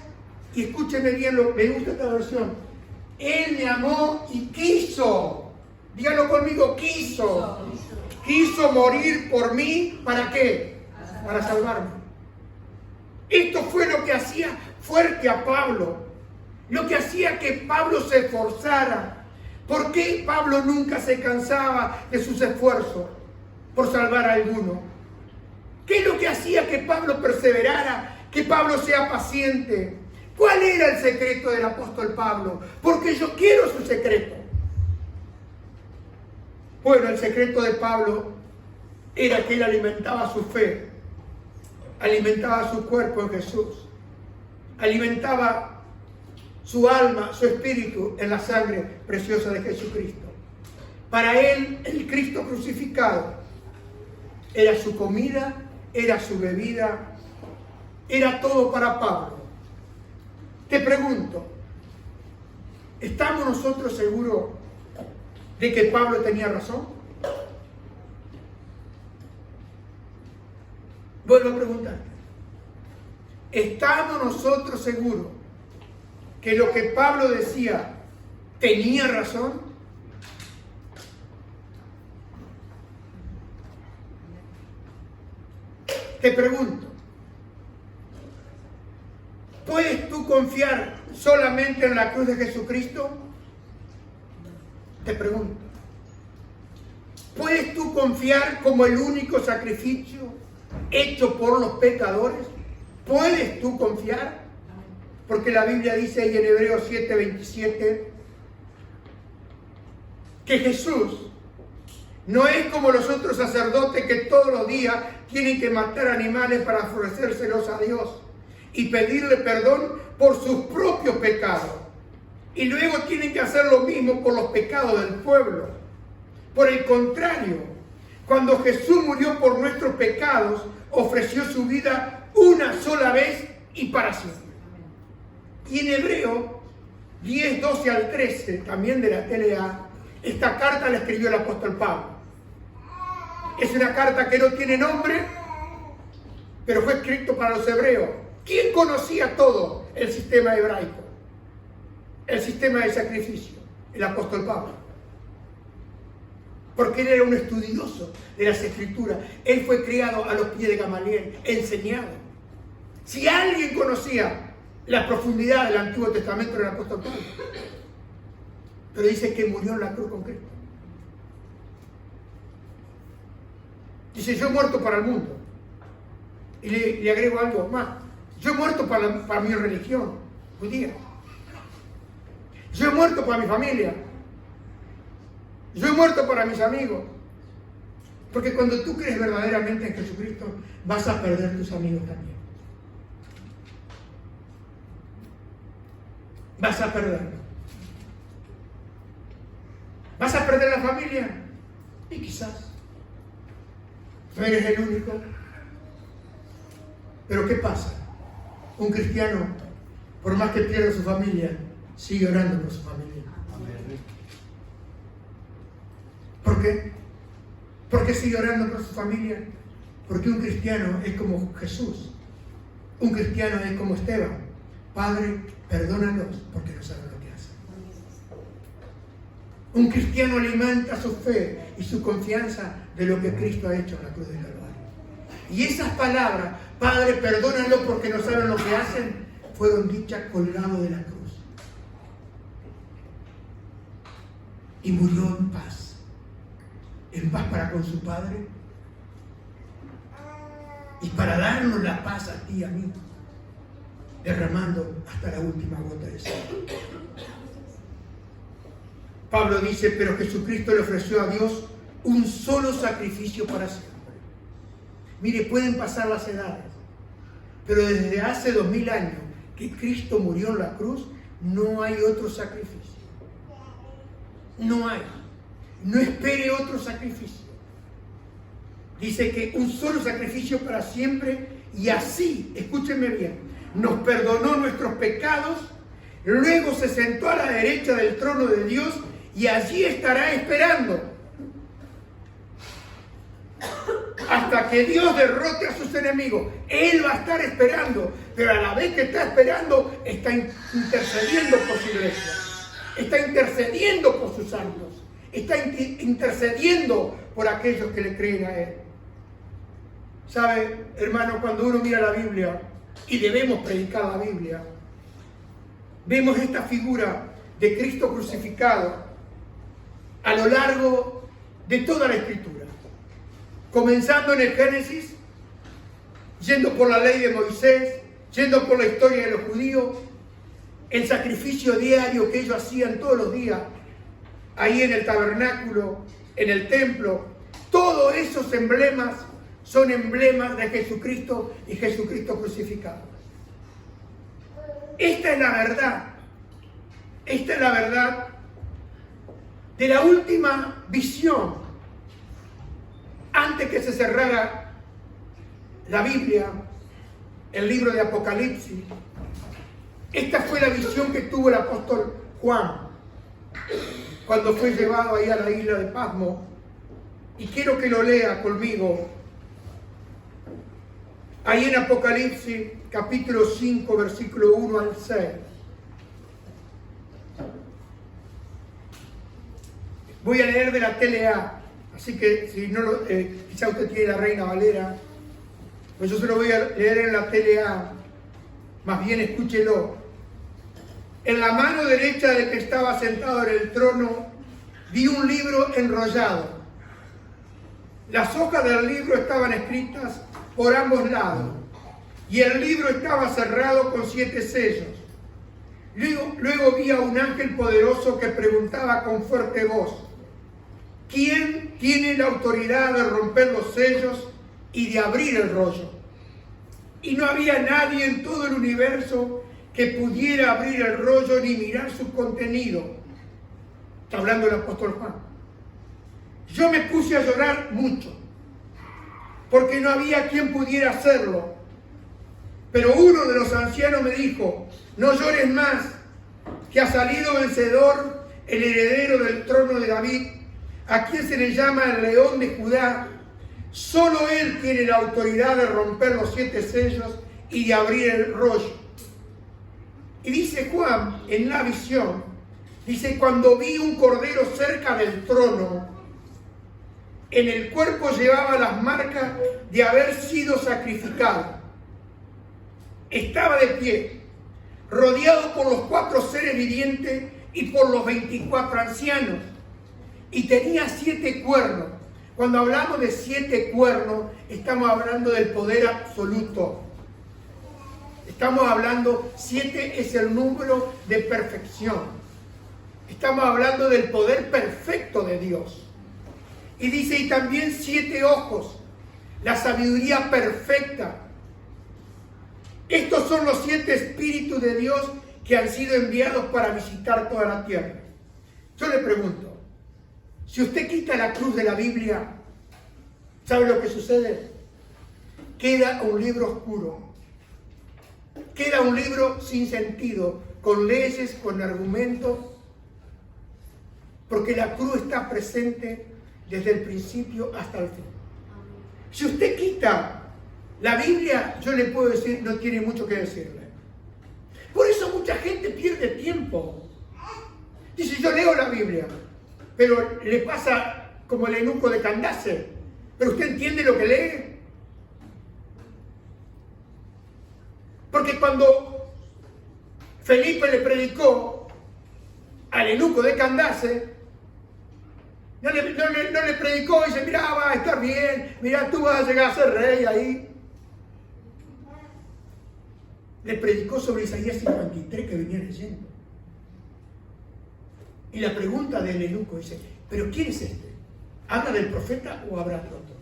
y escúchenme bien, me gusta esta versión, Él me amó y quiso, díganlo conmigo, quiso morir por mí, ¿para qué? Para salvarme. Esto fue lo que hacía fuerte a Pablo, lo que hacía que Pablo se esforzara. ¿Por qué Pablo nunca se cansaba de sus esfuerzos por salvar a alguno? ¿Qué es lo que hacía que Pablo perseverara, que Pablo sea paciente? ¿Cuál era el secreto del apóstol Pablo? Porque yo quiero su secreto. Bueno, el secreto de Pablo era que él alimentaba su fe, alimentaba su cuerpo en Jesús, alimentaba su alma, su espíritu en la sangre preciosa de Jesucristo. Para él, el Cristo crucificado era su comida, era su bebida, era todo para Pablo. Te pregunto, ¿estamos nosotros seguros de que Pablo tenía razón? Vuelvo a preguntar, ¿estamos nosotros seguros que lo que Pablo decía tenía razón? Te pregunto, ¿puedes tú confiar solamente en la cruz de Jesucristo? Te pregunto, ¿puedes tú confiar como el único sacrificio hecho por los pecadores? ¿Puedes tú confiar? Porque la Biblia dice ahí en Hebreos 7:27 que Jesús no es como los otros sacerdotes que todos los días tienen que matar animales para ofrecérselos a Dios y pedirle perdón por sus propios pecados. Y luego tienen que hacer lo mismo por los pecados del pueblo. Por el contrario, cuando Jesús murió por nuestros pecados, ofreció su vida una sola vez y para siempre. Y en Hebreo 10, 12 al 13, también de la TLA, esta carta la escribió el apóstol Pablo. Es una carta que no tiene nombre, pero fue escrito para los hebreos. ¿Quién conocía todo el sistema hebraico? El sistema de sacrificio, el apóstol Pablo. Porque él era un estudioso de las escrituras. Él fue criado a los pies de Gamaliel, enseñado. Si alguien conocía la profundidad del Antiguo Testamento, era el apóstol Pablo. Pero dice que murió en la cruz con Cristo. Dice, yo he muerto para el mundo. Y le agrego algo más. Yo he muerto para mi religión judía. Yo he muerto para mi familia. Yo he muerto para mis amigos. Porque cuando tú crees verdaderamente en Jesucristo, vas a perder tus amigos también. Vas a perderlo. Vas a perder la familia. Y quizás no eres el único. Pero ¿qué pasa? Un cristiano, por más que pierda su familia, sigue orando por su familia. ¿Por qué? ¿Por qué sigue orando por su familia? Porque un cristiano es como Jesús. Un cristiano es como Esteban. Padre, perdónalos porque no saben lo que hacen. Un cristiano alimenta su fe y su confianza de lo que Cristo ha hecho en la cruz del Calvario. Y esas palabras, Padre, perdónalos porque no saben lo que hacen, fueron dichas colgado de la cruz. Y murió en paz. En paz para con su Padre y para darnos la paz a ti y a mí, derramando hasta la última gota de sangre. Pablo dice, pero Jesucristo le ofreció a Dios un solo sacrificio para siempre. Mire, pueden pasar las edades, pero desde hace 2000 años que Cristo murió en la cruz, no hay otro sacrificio. No hay. No espere otro sacrificio. Dice que un solo sacrificio para siempre, y así, escúchenme bien, nos perdonó nuestros pecados, luego se sentó a la derecha del trono de Dios y allí estará esperando hasta que Dios derrote a sus enemigos. Él va a estar esperando, pero a la vez que está esperando, está intercediendo por su iglesia, está intercediendo por sus santos. Está intercediendo por aquellos que le creen a Él. ¿Sabe, hermano? Cuando uno mira la Biblia, y debemos predicar la Biblia, vemos esta figura de Cristo crucificado a lo largo de toda la Escritura. Comenzando en el Génesis, yendo por la ley de Moisés, yendo por la historia de los judíos, el sacrificio diario que ellos hacían todos los días, ahí en el tabernáculo, en el templo, todos esos emblemas son emblemas de Jesucristo y Jesucristo crucificado. Esta es la verdad. Esta es la verdad de la última visión. Antes que se cerrara la Biblia, el libro de Apocalipsis, esta fue la visión que tuvo el apóstol Juan cuando fue llevado ahí a la isla de Patmos, y quiero que lo lea conmigo, ahí en Apocalipsis, capítulo 5, versículo 1 al 6. Voy a leer de la TLA, así que si no quizá usted tiene la Reina Valera, pues yo se lo voy a leer en la TLA, más bien escúchelo. En la mano derecha del que estaba sentado en el trono vi un libro enrollado. Las hojas del libro estaban escritas por ambos lados y el libro estaba cerrado con 7 sellos. Luego vi a un ángel poderoso que preguntaba con fuerte voz: ¿quién tiene la autoridad de romper los sellos y de abrir el rollo? Y no había nadie en todo el universo que pudiera abrir el rollo ni mirar su contenido. Está hablando el apóstol Juan. Yo me puse a llorar mucho, porque no había quien pudiera hacerlo. Pero uno de los ancianos me dijo: no llores más, que ha salido vencedor el heredero del trono de David, a quien se le llama el León de Judá. Solo él tiene la autoridad de romper los 7 sellos y de abrir el rollo. Y dice Juan en la visión, dice: cuando vi un cordero cerca del trono, en el cuerpo llevaba las marcas de haber sido sacrificado. Estaba de pie, rodeado por los 4 seres vivientes y por los 24 ancianos, y tenía 7 cuernos. Cuando hablamos de 7 cuernos, estamos hablando del poder absoluto. Estamos hablando, 7 es el número de perfección. Estamos hablando del poder perfecto de Dios. Y dice, y también 7 ojos, la sabiduría perfecta. Estos son los 7 espíritus de Dios que han sido enviados para visitar toda la tierra. Yo le pregunto, si usted quita la cruz de la Biblia, ¿sabe lo que sucede? Queda un libro oscuro. Queda un libro sin sentido, con leyes, con argumentos, porque la cruz está presente desde el principio hasta el fin. Si usted quita la Biblia, yo le puedo decir, no tiene mucho que decirle. Por eso mucha gente pierde tiempo. Dice, yo leo la Biblia, pero le pasa como el eunuco de Candace. ¿Pero usted entiende lo que lee? Porque cuando Felipe le predicó al eunuco de Candace, no le predicó y dice, mira, va a estar bien, mira, tú vas a llegar a ser rey ahí. Le predicó sobre Isaías 53 que venía leyendo. Y la pregunta del eunuco dice, ¿pero quién es este? ¿Habla del profeta o habla de otro?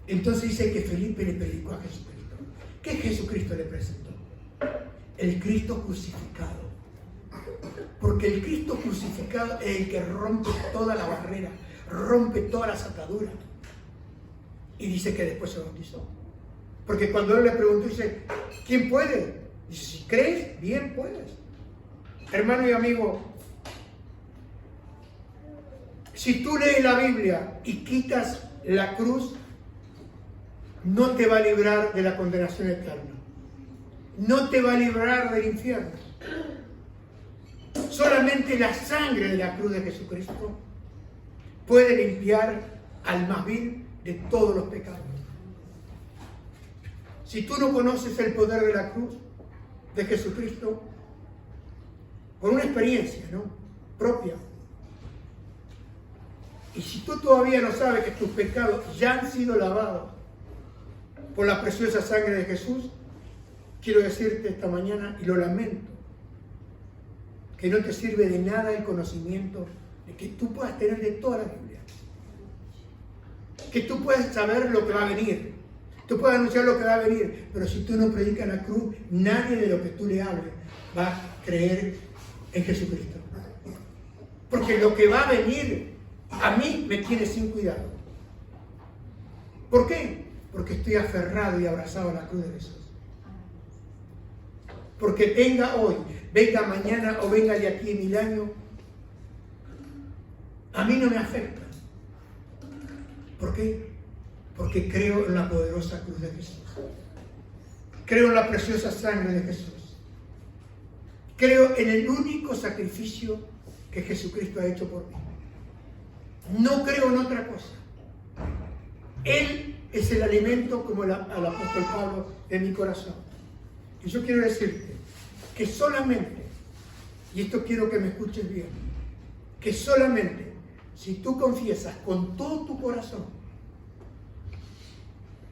Entonces dice que Felipe le predicó a Jesucristo. ¿Qué Jesucristo le presentó? El Cristo crucificado. Porque el Cristo crucificado es el que rompe toda la barrera, rompe todas las ataduras. Y dice que después se bautizó. Porque cuando él le preguntó, dice, ¿quién puede? Dice, si crees, bien puedes. Hermano y amigo, si tú lees la Biblia y quitas la cruz, no te va a librar de la condenación eterna. No te va a librar del infierno. Solamente la sangre de la cruz de Jesucristo puede limpiar al más vil de todos los pecados. Si tú no conoces el poder de la cruz de Jesucristo, por una experiencia, ¿no?, propia, y si tú todavía no sabes que tus pecados ya han sido lavados por la preciosa sangre de Jesús, quiero decirte esta mañana, y lo lamento, que no te sirve de nada el conocimiento de que tú puedas tener de toda la Biblia, que tú puedas saber lo que va a venir, tú puedes anunciar lo que va a venir, pero si tú no predicas la cruz, nadie de lo que tú le hables va a creer en Jesucristo. Porque lo que va a venir a mí me tiene sin cuidado. ¿Por qué? Porque estoy aferrado y abrazado a la cruz de Jesús. Porque venga hoy, venga mañana o venga de aquí 1000 años, a mí no me afecta. ¿Por qué? Porque creo en la poderosa cruz de Jesús. Creo en la preciosa sangre de Jesús. Creo en el único sacrificio que Jesucristo ha hecho por mí. No creo en otra cosa. Él es el alimento, como al apóstol Pablo, de mi corazón. Y yo quiero decirte que solamente, y esto quiero que me escuches bien, que solamente si tú confiesas con todo tu corazón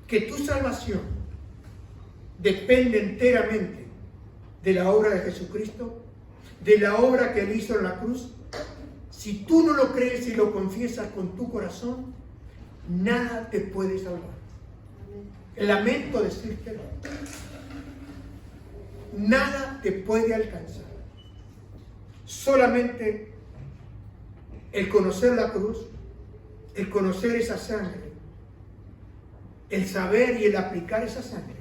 que tu salvación depende enteramente de la obra de Jesucristo, de la obra que Él hizo en la cruz, si tú no lo crees y lo confiesas con tu corazón, nada te puede salvar. Lamento decírtelo. Nada te puede alcanzar. Solamente el conocer la cruz, el conocer esa sangre, el saber y el aplicar esa sangre,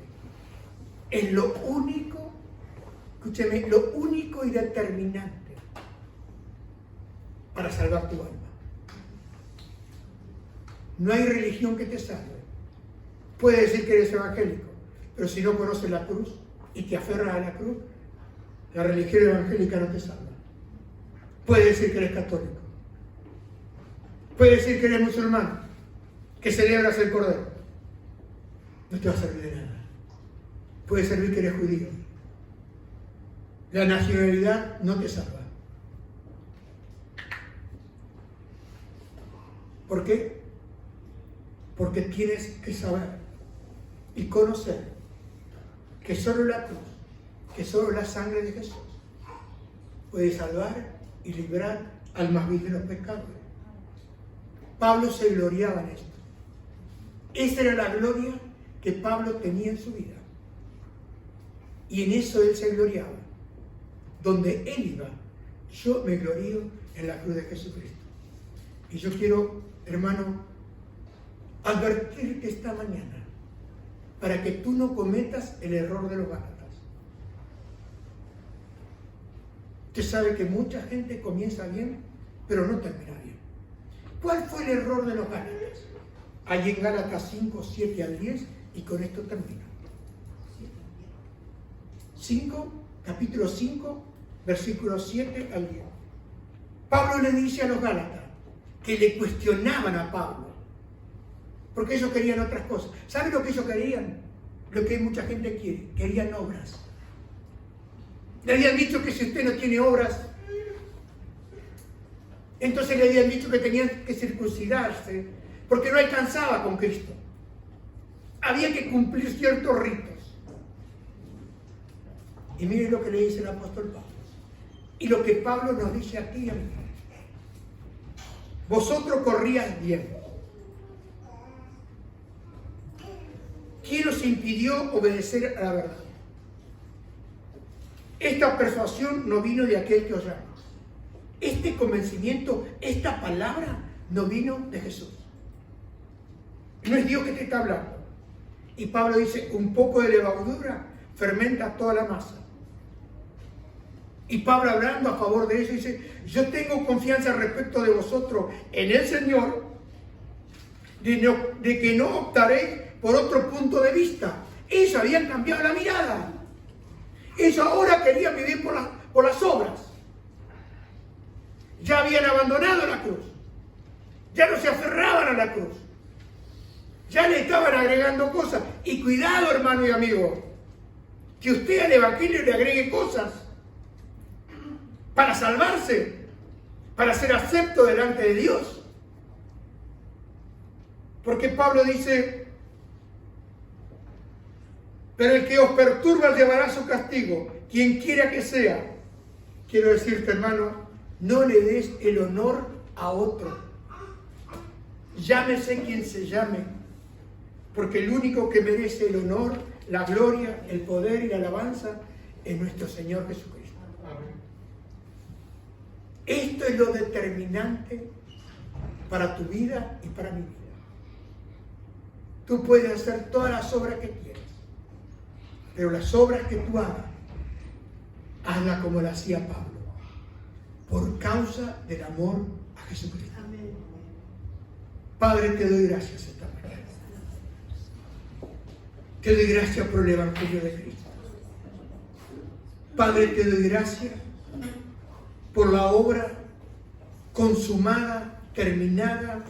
es lo único, escúcheme, lo único y determinante para salvar tu alma. No hay religión que te salve. Puedes decir que eres evangélico, pero si no conoces la cruz y te aferras a la cruz, la religión evangélica no te salva. Puedes decir que eres católico. Puedes decir que eres musulmán, que celebras el Cordero. No te va a servir de nada. Puede servir que eres judío. La nacionalidad no te salva. ¿Por qué? Porque tienes que saber y conocer que solo la cruz, que solo la sangre de Jesús puede salvar y librar al más vil de los pecadores. Pablo se gloriaba en esto. Esa era la gloria que Pablo tenía en su vida. Y en eso él se gloriaba. Donde él iba, yo me glorío en la cruz de Jesucristo. Y yo quiero, hermano, advertirte esta mañana para que tú no cometas el error de los Gálatas. Usted sabe que mucha gente comienza bien, pero no termina bien. ¿Cuál fue el error de los Gálatas? Allí en Gálatas 5, 7 al 10, y con esto termino. Capítulo 5, versículos 7 al 10. Pablo le dice a los Gálatas que le cuestionaban a Pablo, porque ellos querían otras cosas. ¿Saben lo que ellos querían? Lo que mucha gente quiere. Querían obras. Le habían dicho que si usted no tiene obras, entonces le habían dicho que tenían que circuncidarse, porque no alcanzaba con Cristo. Había que cumplir ciertos ritos. Y miren lo que le dice el apóstol Pablo. Y lo que Pablo nos dice a ti y a mí. Vosotros corríais bien. ¿Quién os impidió obedecer a la verdad? Esta persuasión no vino de aquel que os llama. Este convencimiento, esta palabra, no vino de Jesús. No es Dios que te está hablando. Y Pablo dice, un poco de levadura fermenta toda la masa. Y Pablo, hablando a favor de eso, dice, yo tengo confianza respecto de vosotros en el Señor, de que no optaréis por otro punto de vista. Ellos habían cambiado la mirada. Ellos ahora querían vivir por las obras. Ya habían abandonado la cruz. Ya no se aferraban a la cruz. Ya le estaban agregando cosas. Y cuidado, hermano y amigo, que usted al Evangelio le agregue cosas para salvarse, para ser acepto delante de Dios. Porque Pablo dice, pero el que os perturba llevará su castigo, quien quiera que sea. Quiero decirte, hermano, no le des el honor a otro. Llámese quien se llame, porque el único que merece el honor, la gloria, el poder y la alabanza es nuestro Señor Jesucristo. Esto es lo determinante para tu vida y para mi vida. Tú puedes hacer todas las obras que quieras, pero las obras que tú hagas, hazlas como las hacía Pablo, por causa del amor a Jesucristo. Amén. Padre, te doy gracias esta mañana. Te doy gracias por el Evangelio de Cristo. Padre, te doy gracias por la obra consumada, terminada,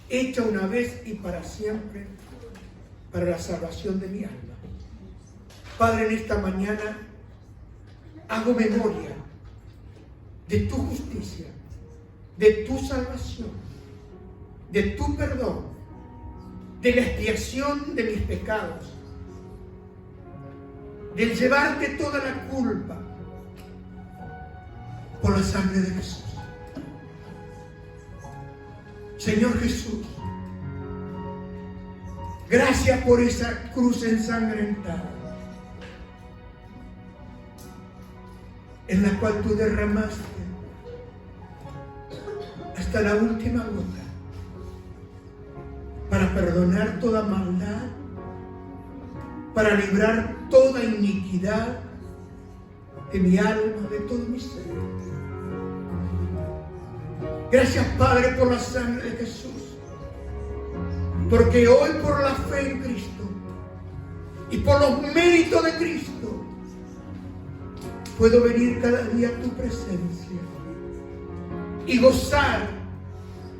hecha una vez y para siempre, para la salvación de mi alma. Padre, en esta mañana hago memoria de tu justicia, de tu salvación, de tu perdón, de la expiación de mis pecados, del llevarte toda la culpa por la sangre de Jesús. Señor Jesús, gracias por esa cruz ensangrentada, en la cual tú derramaste hasta la última gota para perdonar toda maldad, para librar toda iniquidad de mi alma, de todo mi ser. Gracias, Padre, por la sangre de Jesús, porque hoy por la fe en Cristo y por los méritos de Cristo puedo venir cada día a tu presencia y gozar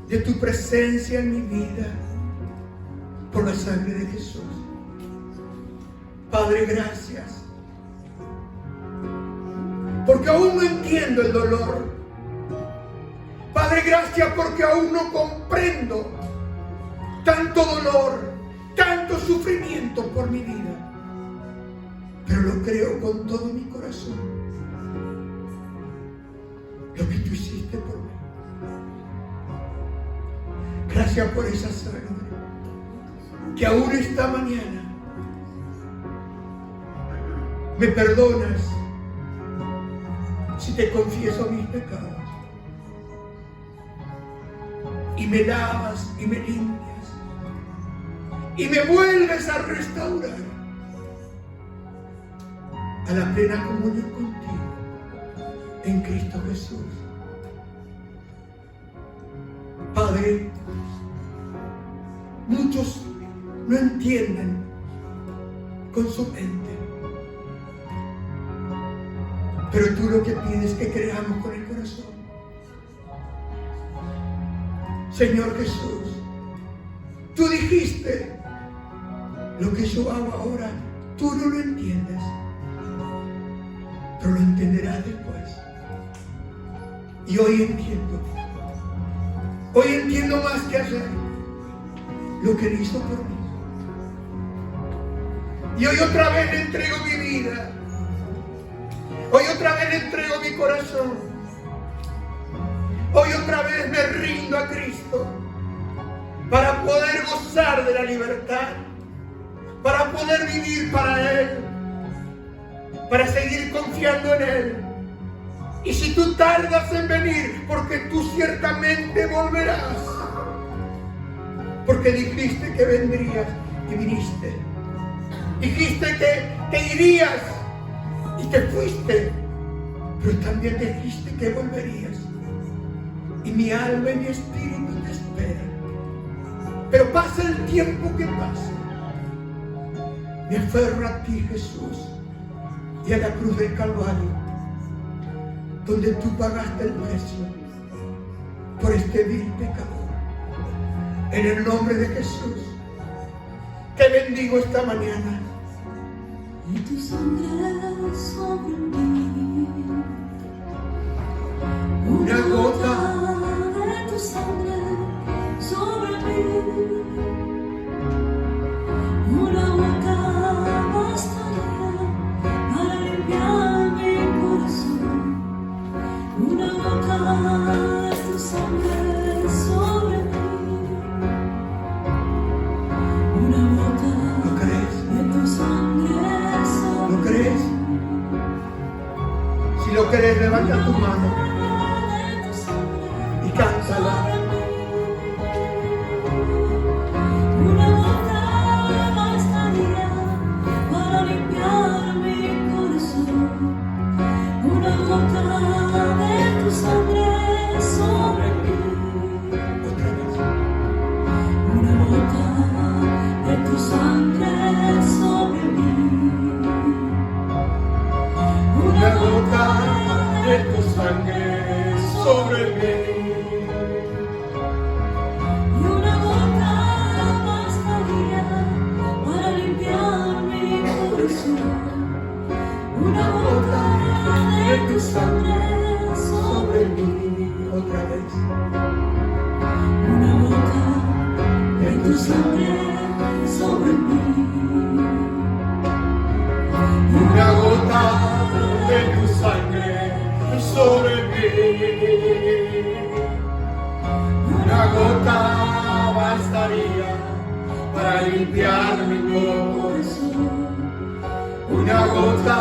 de tu presencia en mi vida por la sangre de Jesús. Padre, gracias, porque aún no entiendo el dolor. Padre, gracias porque aún no comprendo tanto dolor, tanto sufrimiento por mi vida, pero lo creo con todo mi corazón. lo que tú hiciste por mí. Gracias por esa sangre que aún esta mañana me perdonas si te confieso mis pecados y me lavas y me limpias y me vuelves a restaurar a la plena comunión contigo en Cristo Jesús. Padre, muchos no entienden con su mente, pero tú lo que pides es que creamos con el corazón. Señor Jesús, tú dijiste, lo que yo hago ahora, tú no lo entiendes, pero lo entenderás después. Y hoy entiendo más que ayer lo que Él hizo por mí. Y hoy otra vez le entrego mi vida. Hoy otra vez le entrego mi corazón. Hoy otra vez me rindo a Cristo para poder gozar de la libertad, para poder vivir para Él, para seguir confiando en Él. Y si tú tardas en venir, porque tú ciertamente volverás, porque dijiste que vendrías y viniste. Dijiste que te irías y te fuiste, pero también dijiste que volverías. Y mi alma y mi espíritu te esperan. Pero pasa el tiempo que pase, me aferro a ti, Jesús, y a la cruz del Calvario, donde tú pagaste el precio por este vil pecador. En el nombre de Jesús, te bendigo esta mañana. Y tu sangre sobre mí, Una gota de tu sangre sobre mí, una gota bastaría para limpiar mi corazón. Una gota de tu sangre sobre mí, una gota ¿Lo crees? de tu sangre sobre ¿Lo crees? Si lo crees, levanta tu mano y cántala. Una gota bastaría para limpiar mi corazón. Una gota de tu sangre sobre mí. Otra vez. Una gota de tu sangre sobre mí. Una gota de tu sangre sobre mí. Y una gota bastaría para limpiar mi corazón. Una gota de tu sangre sobre mí. Otra vez. Una gota de tu sangre sobre mí. Una gota de tu sangre sobre mí. Una gota bastaría para limpiar mi corazón. Una gota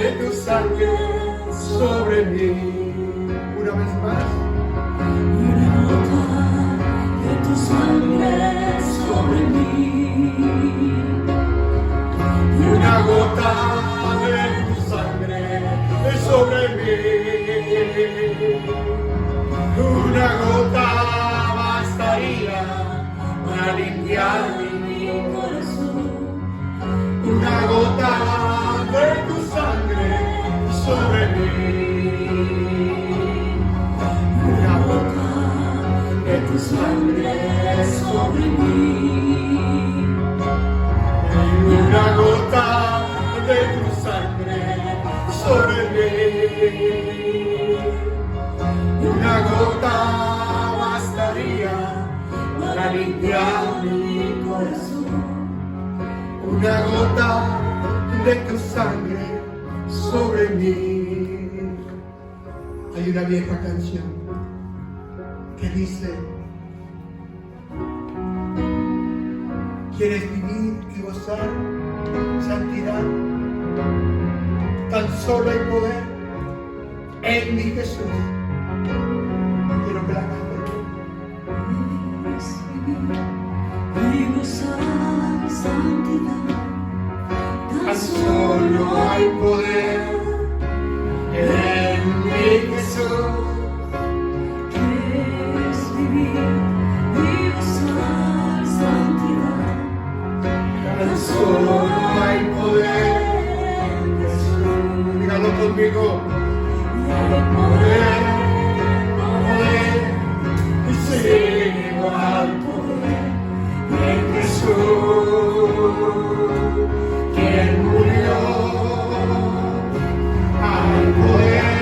de tu sangre sobre mí. Una vez más. Una gota de tu sangre sobre mí. Una gota de tu sangre sobre mí. Una gota bastaría para limpiar mi Corazón, una gota de tu sangre sobre mí. Una gota de tu sangre sobre mí. Una gota de tu sangre sobre mí. Una gota bastaría para limpiar mi corazón. Una gota de tu sangre sobre mí. Hay una vieja canción que dice: ¿quieres vivir y gozar santidad? Tan solo hay poder en mi Jesús. Quiero que la canten. Y gozar santidad. Tan solo hay poder en mi Jesús. Quieres vivir y gozar santidad. Tan solo hay poder en Jesús. Dígalo conmigo. Poder, y sin igual poder en Jesús, quien murió. Hay poder,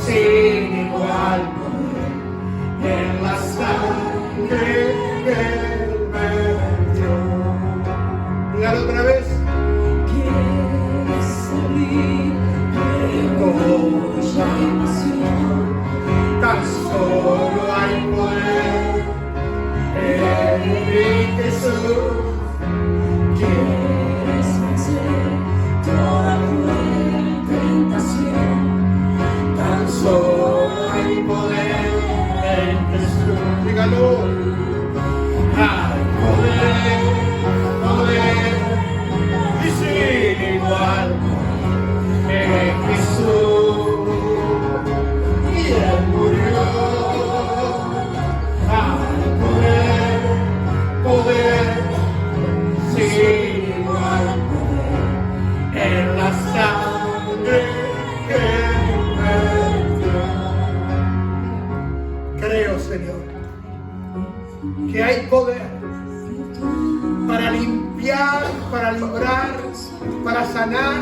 sin igual poder en la sangre que Él me dio. Dígalo otra vez. Quieres salir de gozo y pasión. Tan solo hay poder en mi Jesús. Quieres vencer toda cruel tentación. Tan solo hay poder en Jesús. Dígalo. Hay poder y sin igual en Jesús. Y Él murió. Hay poder sin igual en la sangre que me dio. Creo, Señor, que hay poder para limpiar, para librar, para sanar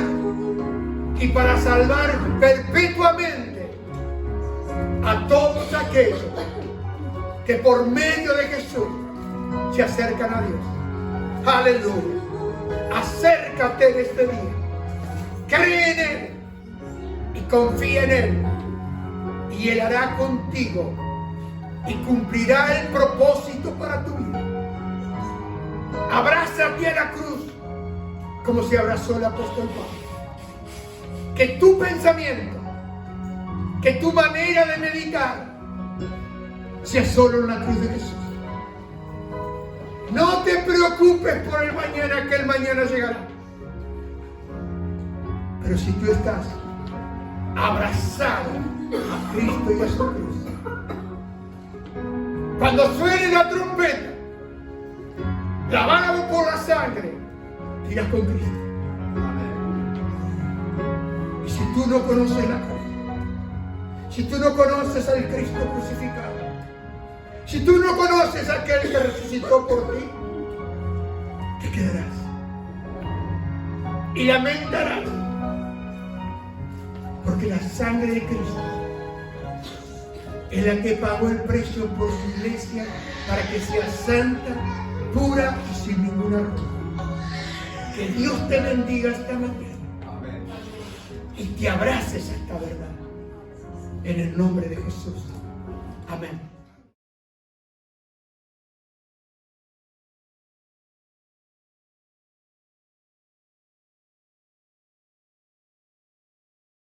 y para salvar perpetuamente a todos aquellos que por medio de Jesús se acercan a Dios. Aleluya. Acércate en este día. Cree en Él y confía en Él. Y Él hará contigo y cumplirá el propósito para tu vida. Abrázate a la cruz como se abrazó el apóstol Pablo. Que tu pensamiento, que tu manera de meditar sea solo en la cruz de Jesús. No te preocupes por el mañana, que el mañana llegará. Pero si tú estás abrazado a Cristo y a su cruz, cuando suene la trompeta, lavado por la sangre, irás con Cristo. Y si tú no conoces la cruz, si tú no conoces al Cristo crucificado, si tú no conoces a aquel que resucitó por ti, te quedarás y lamentarás, porque la sangre de Cristo es la que pagó el precio por su iglesia para que sea santa, pura y sin ninguna arruga. Que Dios te bendiga esta mañana y te abraces a esta verdad en el nombre de Jesús. Amén.